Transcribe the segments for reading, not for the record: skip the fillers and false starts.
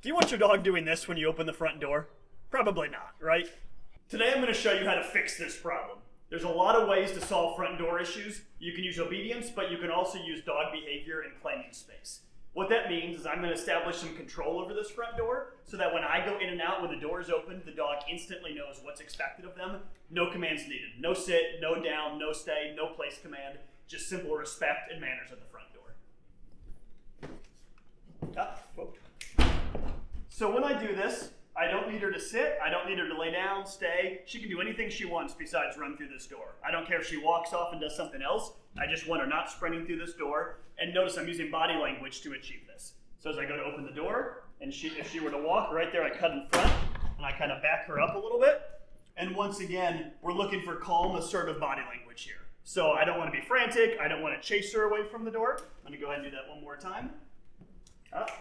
Do you want your dog doing this when you open the front door? Probably not, right? Today I'm going to show you how to fix this problem. There's a lot of ways to solve front door issues. You can use obedience, but you can also use dog behavior and claiming space. What that means is I'm going to establish some control over this front door so that when I go in and out when the door is opened, the dog instantly knows what's expected of them. No commands needed. No sit, no down, no stay, no place command. Just simple respect and manners at the front door. So when I do this, I don't need her to sit, I don't need her to lay down, stay. She can do anything she wants besides run through this door. I don't care if she walks off and does something else. I just want her not sprinting through this door. And notice I'm using body language to achieve this. So as I go to open the door, and if she were to walk right there, I cut in front, and I kind of back her up a little bit. And once again, we're looking for calm, assertive body language here. So I don't want to be frantic. I don't want to chase her away from the door. I'm going to go ahead and do that one more time. Up.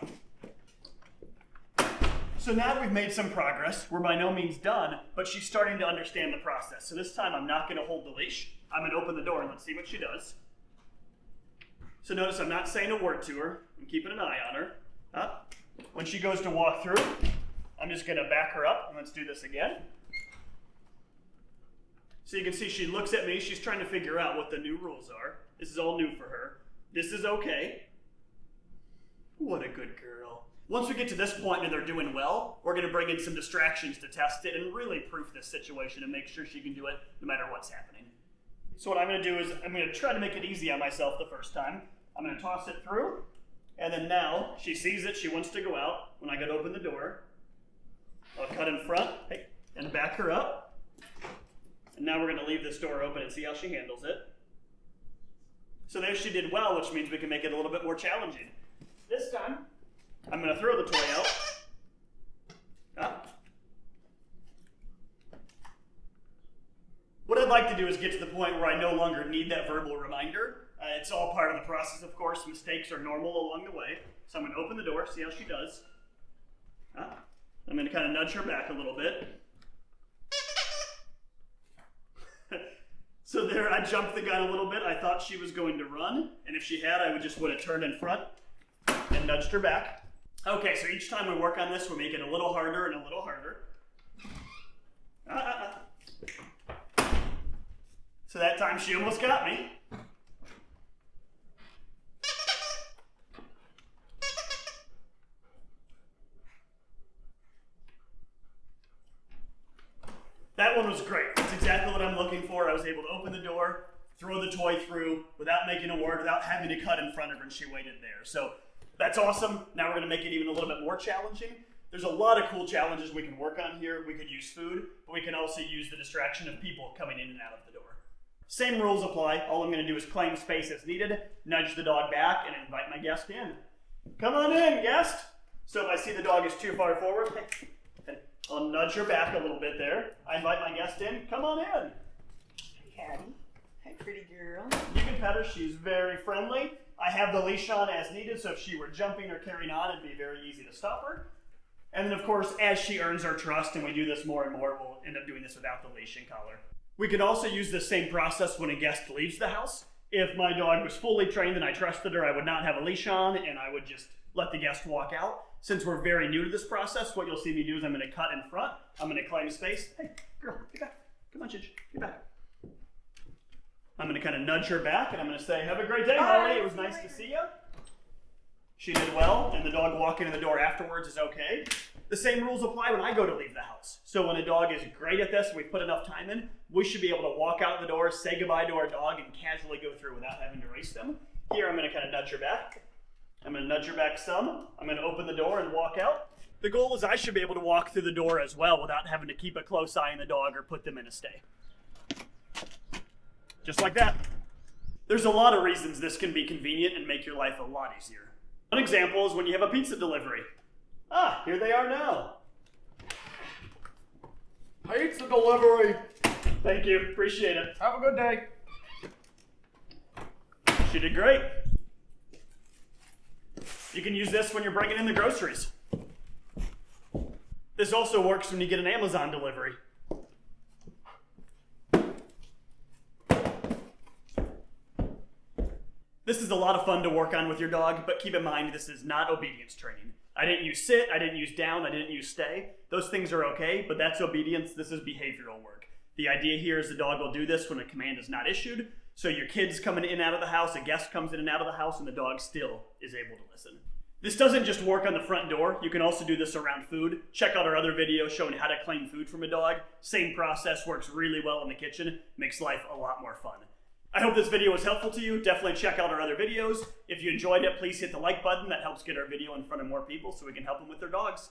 So now that we've made some progress, we're by no means done, but she's starting to understand the process. So this time I'm not going to hold the leash. I'm going to open the door and let's see what she does. So notice I'm not saying a word to her. I'm keeping an eye on her. Up. When she goes to walk through, I'm just going to back her up, and let's do this again. So you can see she looks at me. She's trying to figure out what the new rules are. This is all new for her. This is okay. What a good girl. Once we get to this point and they're doing well, we're going to bring in some distractions to test it and really proof this situation and make sure she can do it no matter what's happening. So what I'm going to do is I'm going to try to make it easy on myself the first time. I'm going to toss it through, and then now she sees it, she wants to go out. When I go to open the door, I'll cut in front and back her up. And now we're going to leave this door open and see how she handles it. So there she did well, which means we can make it a little bit more challenging. This time, I'm going to throw the toy out. What I'd like to do is get to the point where I no longer need that verbal reminder. It's all part of the process, of course. Mistakes are normal along the way. So I'm going to open the door, see how she does. I'm going to kind of nudge her back a little bit. So there, I jumped the gun a little bit. I thought she was going to run, and if she had, I would have turned in front and nudged her back. Okay, so each time we work on this, we make it a little harder and a little harder. So that time she almost got me. That one was great. That's exactly what I'm looking for. I was able to open the door, throw the toy through without making a word, without having to cut in front of her, and she waited there. So that's awesome. Now we're going to make it even a little bit more challenging. There's a lot of cool challenges we can work on here. We could use food, but we can also use the distraction of people coming in and out of the door. Same rules apply. All I'm going to do is claim space as needed, nudge the dog back, and invite my guest in. Come on in, guest. So if I see the dog is too far forward, I'll nudge her back a little bit there. I invite my guest in. Come on in. Hi, Hattie. Hi, pretty girl. You can pet her. She's very friendly. I have the leash on as needed, so if she were jumping or carrying on, it'd be very easy to stop her. And then, of course, as she earns our trust and we do this more and more, we'll end up doing this without the leash and collar. We could also use the same process when a guest leaves the house. If my dog was fully trained and I trusted her, I would not have a leash on and I would just let the guest walk out. Since we're very new to this process, what you'll see me do is I'm going to cut in front. I'm going to claim space. Hey, girl, get back. Come on, Ginge, get back. I'm going to kind of nudge her back, and I'm going to say, have a great day, Holly. It was nice to see you. She did well, and the dog walking in the door afterwards is okay. The same rules apply when I go to leave the house. So when a dog is great at this, and we put enough time in, we should be able to walk out the door, say goodbye to our dog, and casually go through without having to race them. Here, I'm going to kind of nudge her back. I'm going to nudge her back some. I'm going to open the door and walk out. The goal is I should be able to walk through the door as well without having to keep a close eye on the dog or put them in a stay. Just like that. There's a lot of reasons this can be convenient and make your life a lot easier. One example is when you have a pizza delivery. Here they are now. Pizza delivery. Thank you, appreciate it. Have a good day. She did great. You can use this when you're bringing in the groceries. This also works when you get an Amazon delivery. This is is a lot of fun to work on with your dog, but keep in mind this is not obedience training. I didn't use sit, I didn't use down, I didn't use stay. Those things are okay, but that's obedience. This is behavioral work. The idea here is the dog will do this when a command is not issued. So your kid's coming in and out of the house, a guest comes in and out of the house, and the dog still is able to listen. This doesn't just work on the front door. You can also do this around food. Check out our other video showing how to claim food from a dog. Same process, works really well in the kitchen, makes life a lot more fun. I hope this video was helpful to you. Definitely check out our other videos. If you enjoyed it, please hit the like button. That helps get our video in front of more people so we can help them with their dogs.